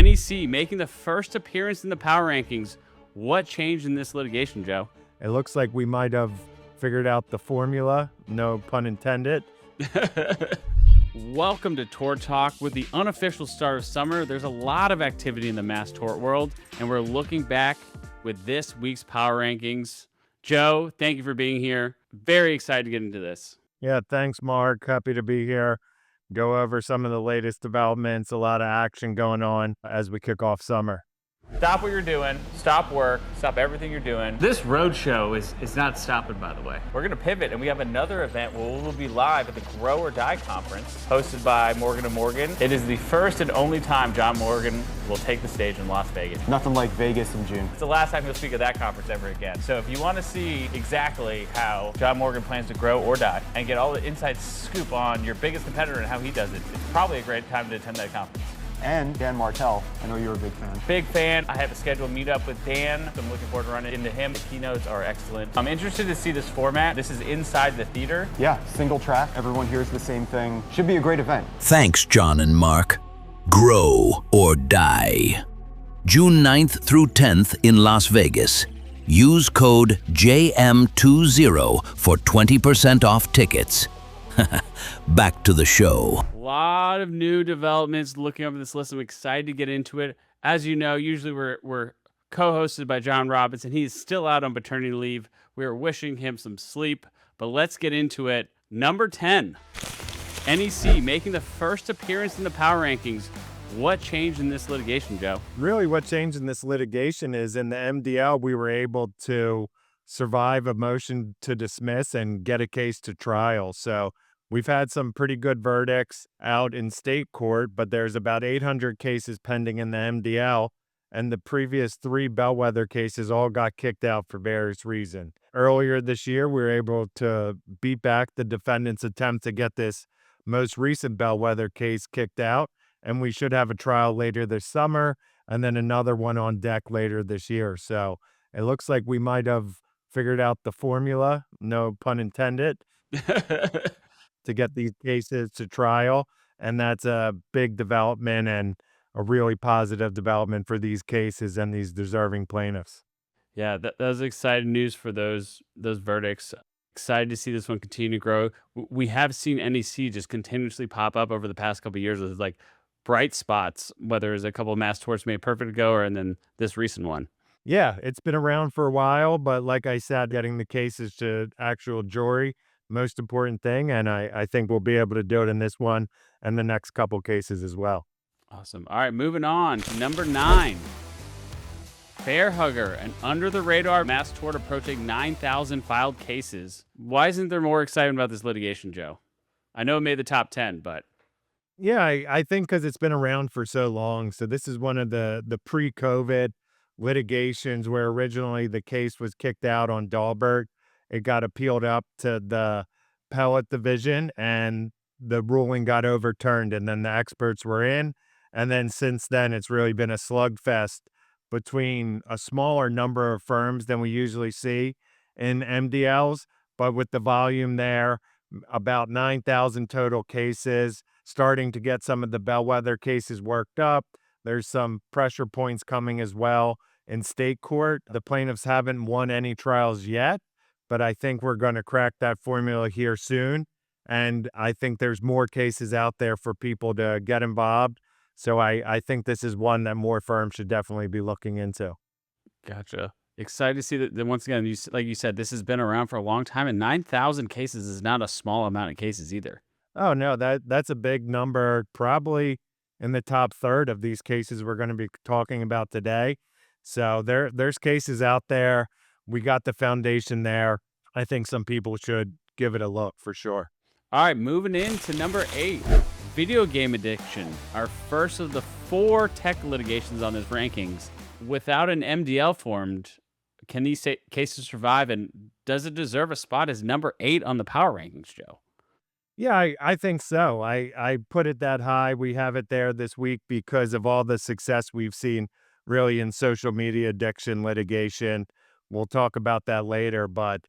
NEC making the first appearance in the power rankings. What changed in this litigation, Joe? It looks like we might have figured out the formula, no pun intended. Welcome to Tort Talk. With the unofficial start of summer, there's a lot of activity in the mass tort world, and we're looking back with this week's power rankings. Joe, thank you for being here. Very excited to get into this. Yeah, thanks, Mark. Happy to be here. Go over some of the latest developments, a lot of action going on as we kick off summer. Stop what you're doing, stop work, stop everything you're doing. This road show is not stopping, by the way. We're going to pivot, and we have another event where we'll be live at the Grow or Die conference hosted by Morgan & Morgan. It is the first and only time John Morgan will take the stage in Las Vegas. Nothing like Vegas in June. It's the last time you'll speak at that conference ever again. So if you want to see exactly how John Morgan plans to grow or die and get all the inside scoop on your biggest competitor and how he does it, it's probably a great time to attend that conference. And Dan Martell, I know you're a big fan. Big fan. I have a scheduled meetup with Dan. I'm looking forward to running into him. The keynotes are excellent. I'm interested to see this format. This is inside the theater. Yeah, single track. Everyone hears the same thing. Should be a great event. Thanks, John and Mark. Grow or Die. June 9th through 10th in Las Vegas. Use code JM20 for 20% off tickets. Back to the show. A lot of new developments looking over this list. I'm excited to get into it. As you know, usually we're co-hosted by Jon Robinson. He's still out on paternity leave. We are wishing him some sleep, but let's get into it. Number 10, NEC making the first appearance in the power rankings. What changed in this litigation, Joe? Really, what changed in this litigation is in the MDL, we were able to survive a motion to dismiss and get a case to trial. So we've had some pretty good verdicts out in state court, but there's about 800 cases pending in the MDL, and the previous 3 bellwether cases all got kicked out for various reasons. Earlier this year, we were able to beat back the defendant's attempt to get this most recent bellwether case kicked out, and we should have a trial later this summer and then another one on deck later this year. So it looks like we might have figured out the formula, no pun intended, to get these cases to trial. And that's a big development and a really positive development for these cases and these deserving plaintiffs. Yeah, that was exciting news for those verdicts. Excited to see this one continue to grow. We have seen NEC just continuously pop up over the past couple of years with like bright spots, whether it's a couple of mass torts made perfect to go and then this recent one. Yeah, it's been around for a while, but like I said, getting the cases to actual jury, most important thing. And I think we'll be able to do it in this one and the next couple cases as well. Awesome. All right, moving on to number 9. Bair Hugger, an under-the-radar mass tort approaching 9,000 filed cases. Why isn't there more excitement about this litigation, Joe? I know it made the top 10, but... Yeah, I think because it's been around for so long. So this is one of the pre-COVID litigations where originally the case was kicked out on Dahlberg. It got appealed up to the appellate division and the ruling got overturned, and then the experts were in. And then since then, it's really been a slugfest between a smaller number of firms than we usually see in MDLs. But with the volume there, about 9,000 total cases, starting to get some of the bellwether cases worked up. There's some pressure points coming as well in state court. The plaintiffs haven't won any trials yet, but I think we're going to crack that formula here soon. And I think there's more cases out there for people to get involved. So I think this is one that more firms should definitely be looking into. Gotcha. Excited to see that once again, like you said, this has been around for a long time, and 9,000 cases is not a small amount of cases either. Oh, no, that's a big number, probably in the top third of these cases we're going to be talking about today. So there's cases out there. We got the foundation there. I think some people should give it a look for sure. All right, moving into number 8, video game addiction. Our first of the 4 tech litigations on this rankings. Without an MDL formed, can these cases survive, and does it deserve a spot as number 8 on the power rankings, Joe? Yeah, I think so. I put it that high. We have it there this week because of all the success we've seen really in social media addiction litigation. We'll talk about that later, but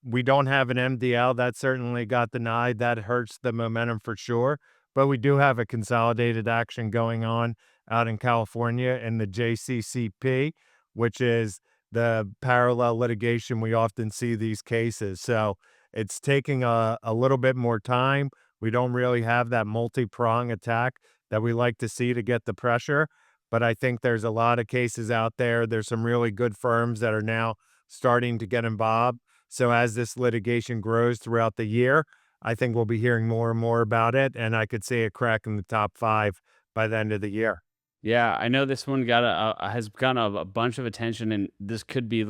we don't have an MDL. That certainly got denied. That hurts the momentum for sure. But we do have a consolidated action going on out in California in the JCCP, which is the parallel litigation we often see these cases. So it's taking a little bit more time. We don't really have that multi-prong attack that we like to see to get the pressure. But I think there's a lot of cases out there. There's some really good firms that are now starting to get involved. So as this litigation grows throughout the year, I think we'll be hearing more and more about it. And I could see it crack in the top 5 by the end of the year. Yeah, I know this one got has gotten a bunch of attention, and this could be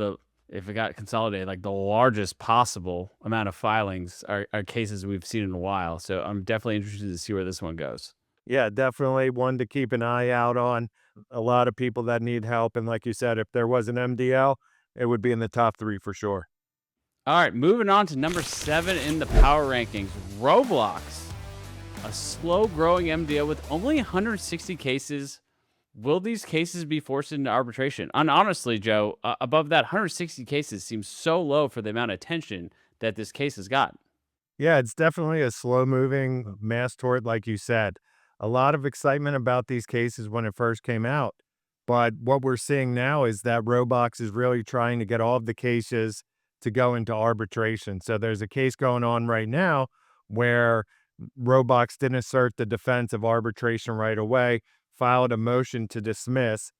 if it got consolidated, like the largest possible amount of filings are cases we've seen in a while. So I'm definitely interested to see where this one goes. Yeah, definitely one to keep an eye out on. A lot of people that need help. And like you said, if there was an MDL, it would be in the top 3 for sure. All right, moving on to number 7 in the power rankings, Roblox, a slow-growing MDL with only 160 cases. Will these cases be forced into arbitration? And honestly, Joe, above that, 160 cases seems so low for the amount of attention that this case has got. Yeah, it's definitely a slow-moving mass tort, like you said. A lot of excitement about these cases when it first came out. But what we're seeing now is that Roblox is really trying to get all of the cases to go into arbitration. So there's a case going on right now where Roblox didn't assert the defense of arbitration right away, filed a motion to dismiss.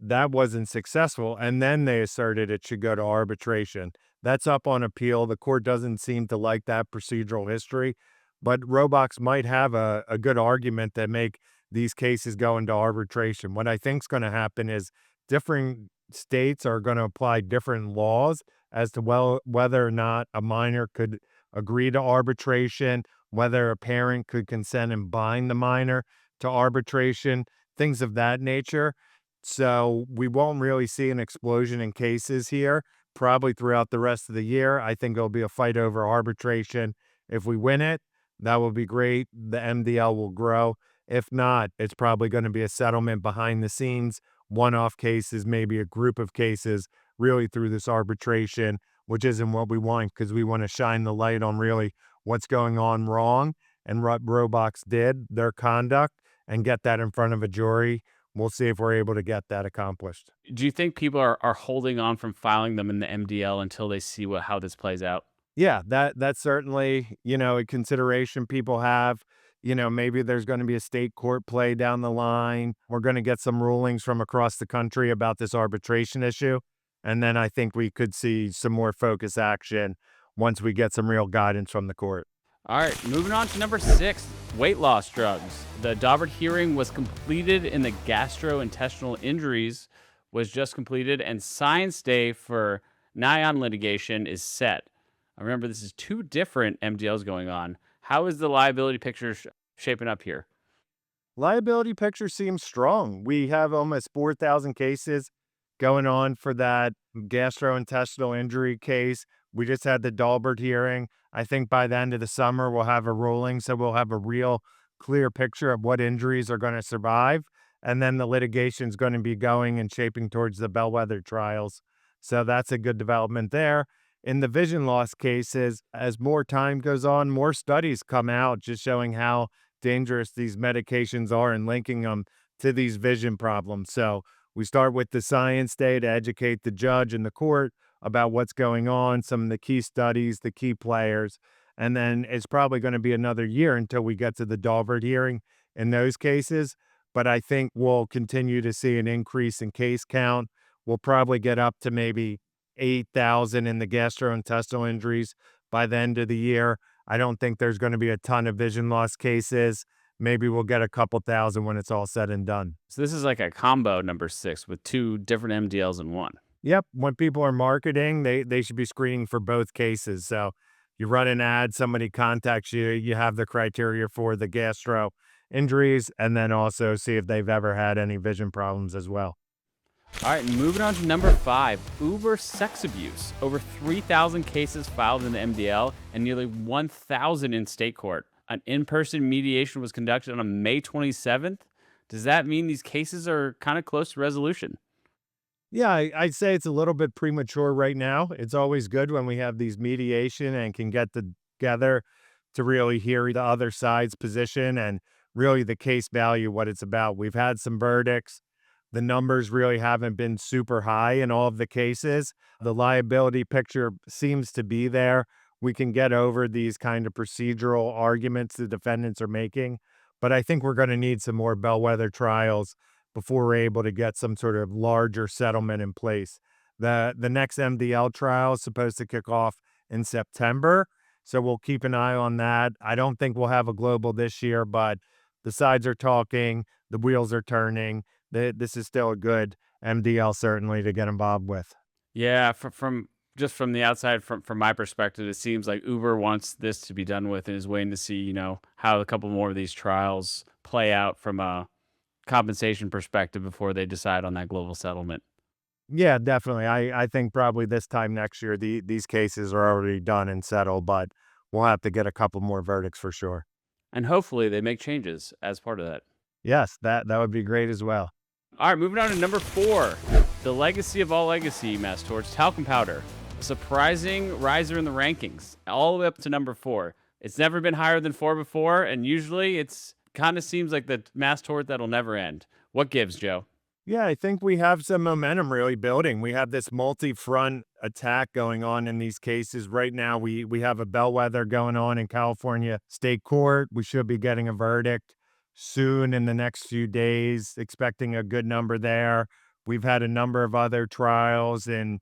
That wasn't successful, and then they asserted it should go to arbitration. That's up on appeal. The court doesn't seem to like that procedural history, but Roblox might have a good argument that make these cases go into arbitration. What I think is going to happen is different states are going to apply different laws as to whether or not a minor could agree to arbitration, whether a parent could consent and bind the minor to arbitration, things of that nature. So we won't really see an explosion in cases here, probably throughout the rest of the year. I think it'll be a fight over arbitration. If we win it, that will be great. The MDL will grow. If not, it's probably going to be a settlement behind the scenes, one-off cases, maybe a group of cases, really through this arbitration, which isn't what we want because we want to shine the light on really what's going on wrong and what Roblox did, their conduct, and get that in front of a jury. We'll see if we're able to get that accomplished. Do you think people are holding on from filing them in the MDL until they see how this plays out? Yeah, that's certainly, a consideration people have. Maybe there's going to be a state court play down the line. We're going to get some rulings from across the country about this arbitration issue. And then I think we could see some more focus action once we get some real guidance from the court. All right, moving on to number 6, weight loss drugs. The Docket hearing was completed in the gastrointestinal injuries was just completed, and science day for Nyan litigation is set. Remember, this is 2 different MDLs going on. How is the liability picture shaping up here? Liability picture seems strong. We have almost 4,000 cases going on for that gastrointestinal injury case. We just had the Dahlberg hearing. I think by the end of the summer, we'll have a ruling. So we'll have a real clear picture of what injuries are going to survive. And then the litigation is going to be going and shaping towards the bellwether trials. So that's a good development there. In the vision loss cases, as more time goes on, more studies come out just showing how dangerous these medications are and linking them to these vision problems. So we start with the science day to educate the judge and the court about what's going on, some of the key studies, the key players, and then it's probably going to be another year until we get to the Dahlberg hearing in those cases. But I think we'll continue to see an increase in case count. We'll probably get up to maybe 8,000 in the gastrointestinal injuries by the end of the year. I don't think there's going to be a ton of vision loss cases. Maybe we'll get a couple thousand when it's all said and done. So this is like a combo number 6 with 2 different MDLs in one. Yep. When people are marketing, they should be screening for both cases. So you run an ad, somebody contacts you, you have the criteria for the gastro injuries, and then also see if they've ever had any vision problems as well. All right, moving on to number 5, Uber sex abuse. Over 3,000 cases filed in the MDL and nearly 1,000 in state court. An in-person mediation was conducted on May 27th. Does that mean these cases are kind of close to resolution? Yeah, I'd say it's a little bit premature right now. It's always good when we have these mediation and can get together to really hear the other side's position and really the case value, what it's about. We've had some verdicts. The numbers really haven't been super high in all of the cases. The liability picture seems to be there. We can get over these kind of procedural arguments the defendants are making, but I think we're going to need some more bellwether trials before we're able to get some sort of larger settlement in place. The next MDL trial is supposed to kick off in September, so we'll keep an eye on that. I don't think we'll have a global this year, but the sides are talking, the wheels are turning. This is still a good MDL certainly to get involved with. Yeah, from just from the outside, from my perspective, it seems like Uber wants this to be done with and is waiting to see, how a couple more of these trials play out from a compensation perspective before they decide on that global settlement. Yeah, definitely. I think probably this time next year, these cases are already done and settled, but we'll have to get a couple more verdicts for sure. And hopefully they make changes as part of that. Yes, that would be great as well. All right, moving on to number 4, the legacy of all legacy mass torts, talcum powder. A surprising riser in the rankings, all the way up to number 4. It's never been higher than 4 before, and usually it's kind of seems like the mass tort that'll never end. What gives, Joe? Yeah, I think we have some momentum really building. We have this multi-front attack going on in these cases. Right now, we have a bellwether going on in California State Court. We should be getting a verdict soon in the next few days, expecting a good number there. We've had a number of other trials in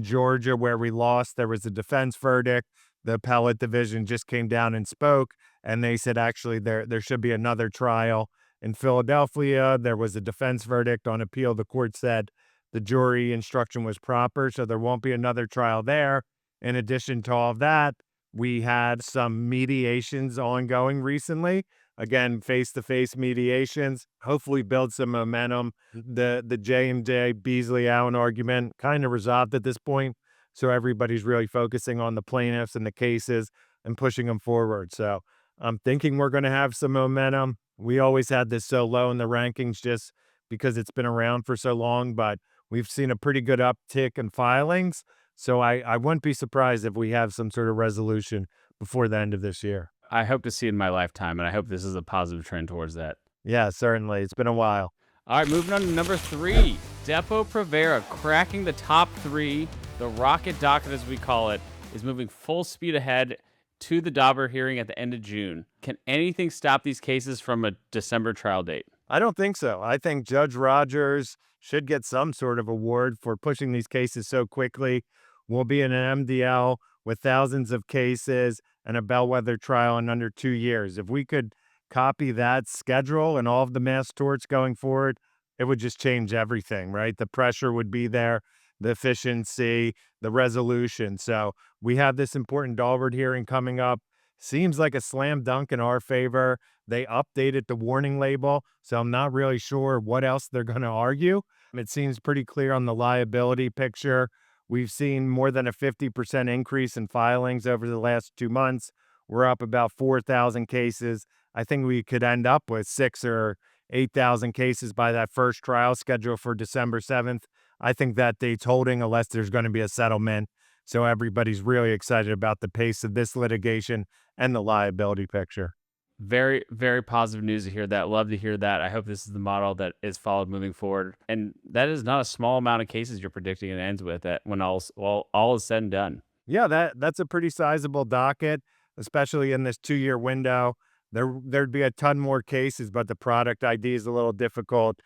Georgia where we lost. There was a defense verdict. The appellate division just came down and spoke, and they said actually there should be another trial. In Philadelphia, there was a defense verdict on appeal. The court said the jury instruction was proper, so there won't be another trial there. In addition to all of that, we had some mediations ongoing recently. Again, face-to-face mediations, hopefully build some momentum. The J&J Beasley Allen argument kind of resolved at this point, so everybody's really focusing on the plaintiffs and the cases and pushing them forward. So I'm thinking we're going to have some momentum. We always had this so low in the rankings just because it's been around for so long, but we've seen a pretty good uptick in filings. So I wouldn't be surprised if we have some sort of resolution before the end of this year. I hope to see it in my lifetime, and I hope this is a positive trend towards that. Yeah, certainly. It's been a while. All right, moving on to number 3, Depo-Provera cracking the top 3. The rocket docket, as we call it, is moving full speed ahead to the Dauber hearing at the end of June. Can anything stop these cases from a December trial date? I don't think so. I think Judge Rogers should get some sort of award for pushing these cases so quickly. We'll be in an MDL with thousands of cases and a bellwether trial in under 2 years. If we could copy that schedule and all of the mass torts going forward, it would just change everything, right? The pressure would be there, the efficiency, the resolution. So we have this important Daubert hearing coming up. Seems like a slam dunk in our favor. They updated the warning label, so I'm not really sure what else they're going to argue. It seems pretty clear on the liability picture. We've seen more than a 50% increase in filings over the last 2 months. We're up about 4,000 cases. I think we could end up with 6,000 or 8,000 cases by that first trial scheduled for December 7th. I think that date's holding unless there's going to be a settlement. So everybody's really excited about the pace of this litigation and the liability picture. Very, very positive news to hear that. Love to hear that. I hope this is the model that is followed moving forward. And that is not a small amount of cases you're predicting it ends with that when all is said and done. Yeah, that's a pretty sizable docket, especially in this 2-year window. There'd be a ton more cases, but the product ID is a little difficult.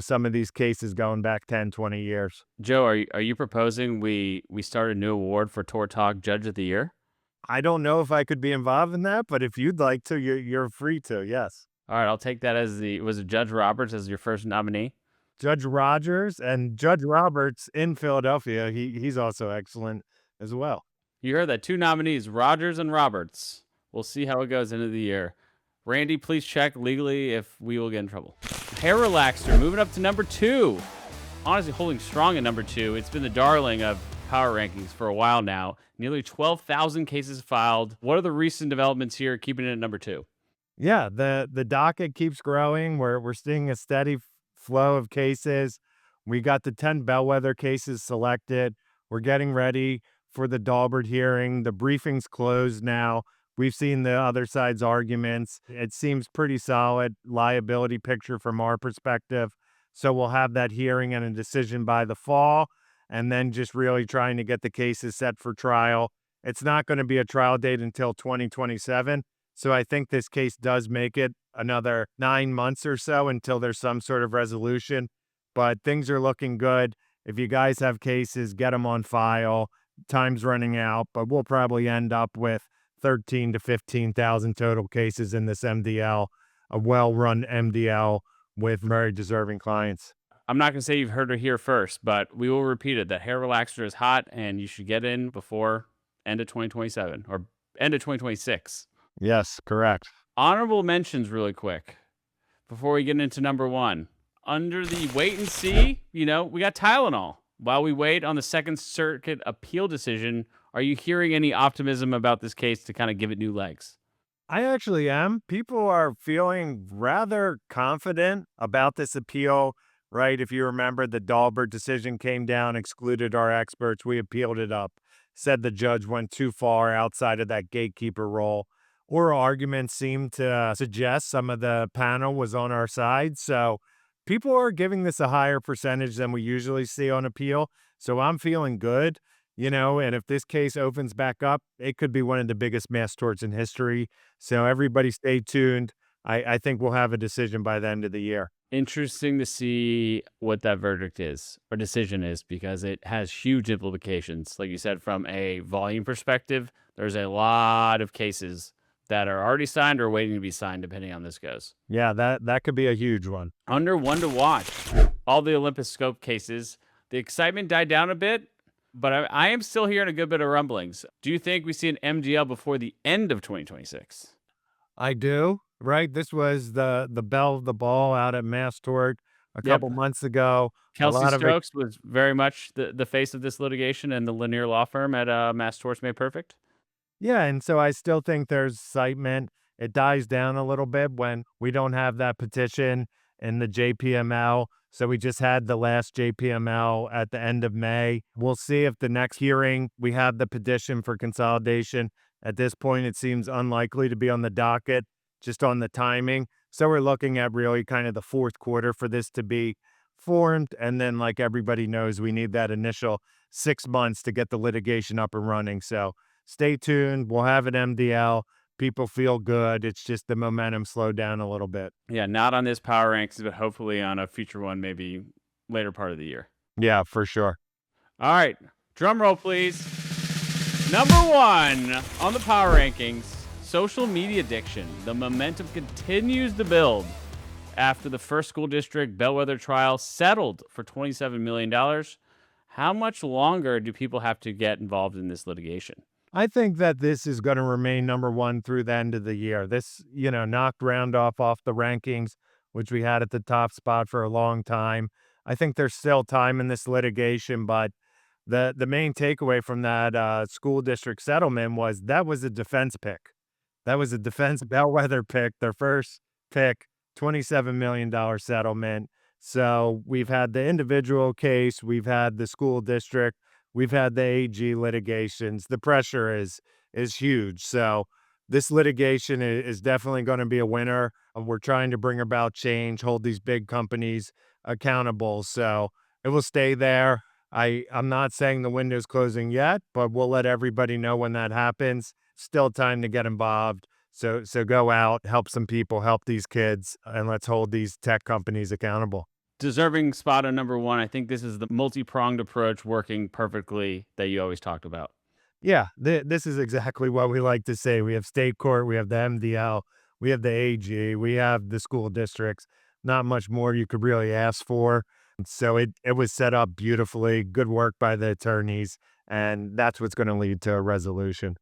Some of these cases going back 10, 20 years. Joe, are you proposing we start a new award for Tort Talk Judge of the Year? I don't know if I could be involved in that, but if you'd like to, you're free to, yes. All right, I'll take that was it Judge Roberts as your first nominee? Judge Rogers and Judge Roberts in Philadelphia, he's also excellent as well. You heard that, 2 nominees, Rogers and Roberts. We'll see how it goes into the year. Randy, please check legally if we will get in trouble. Hair relaxer, moving up to number 2. Honestly, holding strong at number 2. It's been the darling of power rankings for a while now. Nearly 12,000 cases filed. What are the recent developments here keeping it at number 2? Yeah, the docket keeps growing. We're seeing a steady flow of cases. We got the 10 bellwether cases selected. We're getting ready for the Daubert hearing. The briefing's closed now. We've seen the other side's arguments. It seems pretty solid liability picture from our perspective. So we'll have that hearing and a decision by the fall, and then just really trying to get the cases set for trial. It's not going to be a trial date until 2027. So I think this case does make it another 9 months or so until there's some sort of resolution. But things are looking good. If you guys have cases, get them on file. Time's running out, but we'll probably end up with 13 to 15,000 total cases in this MDL, a well-run MDL with very deserving clients. I'm not going to say you've heard it here first, but we will repeat it that hair relaxer is hot and you should get in before end of 2027 or end of 2026. Yes, correct. Honorable mentions really quick before we get into number one. Under the wait and see, we got Tylenol. While we wait on the Second Circuit appeal decision, are you hearing any optimism about this case to kind of give it new legs? I actually am. People are feeling rather confident about this appeal, right? If you remember, the Dahlberg decision came down, excluded our experts. We appealed it up, said the judge went too far outside of that gatekeeper role. Oral arguments seemed to suggest some of the panel was on our side. So people are giving this a higher percentage than we usually see on appeal. So I'm feeling good, and if this case opens back up, it could be one of the biggest mass torts in history. So everybody stay tuned. I think we'll have a decision by the end of the year. Interesting to see what that verdict is or decision is, because it has huge implications. Like you said, from a volume perspective, there's a lot of cases that are already signed or waiting to be signed, depending on this goes. Yeah, that could be a huge one. Under one to watch, all the Olympus scope cases, the excitement died down a bit, but I am still hearing a good bit of rumblings. Do you think we see an MDL before the end of 2026? I do, right? This was the belle of the ball out at Mass Tort a couple months ago. Kelsey Stokes was very much the face of this litigation, and the Lanier Law Firm at Mass Torts Made Perfect. Yeah, and so I still think there's excitement. It dies down a little bit when we don't have that petition in the JPML. So we just had the last JPML at the end of May. We'll see if the next hearing we have the petition for consolidation. At this point, it seems unlikely to be on the docket, just on the timing. So we're looking at really kind of the fourth quarter for this to be formed. And then, like everybody knows, we need that initial 6 months to get the litigation up and running. So stay tuned. We'll have an MDL. People feel good. It's just the momentum slowed down a little bit. Yeah, not on this Power Ranks, but hopefully on a future one, maybe later part of the year. Yeah, for sure. All right, drum roll, please. Number one on the Power Rankings, social media addiction. The momentum continues to build after the first school district bellwether trial settled for $27 million. How much longer do people have to get involved in this litigation? I think that this is going to remain number one through the end of the year. This, knocked Roundoff off the rankings, which we had at the top spot for a long time. I think there's still time in this litigation, but the main takeaway from that school district settlement was that was a defense pick. That was a defense bellwether pick, their first pick, $27 million settlement. So we've had the individual case, we've had the school district, we've had the AG litigations. The pressure is huge. So this litigation is definitely going to be a winner. We're trying to bring about change, hold these big companies accountable. So it will stay there. I'm not saying the window's closing yet, but we'll let everybody know when that happens. Still time to get involved. So go out, help some people, help these kids, and let's hold these tech companies accountable. Deserving spot on number one. I think this is the multi-pronged approach working perfectly that you always talked about. Yeah, this is exactly what we like to say. We have state court, we have the MDL, we have the AG, we have the school districts. Not much more you could really ask for. So it was set up beautifully. Good work by the attorneys, and that's what's going to lead to a resolution.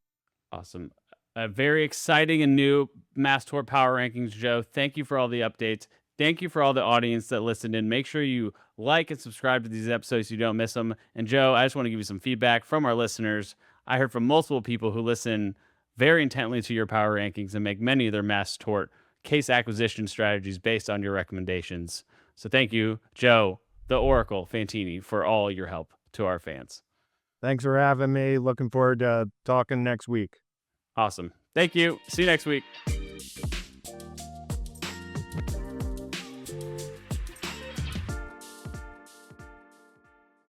Awesome. A very exciting and new Mass Tort Power Rankings, Joe. Thank you for all the updates. Thank you for all the audience that listened in. Make sure you like and subscribe to these episodes so you don't miss them. And Joe, I just want to give you some feedback from our listeners. I heard from multiple people who listen very intently to your Power Rankings and make many of their mass tort case acquisition strategies based on your recommendations. So thank you, Joe, the Oracle, Fantini, for all your help to our fans. Thanks for having me. Looking forward to talking next week. Awesome. Thank you. See you next week.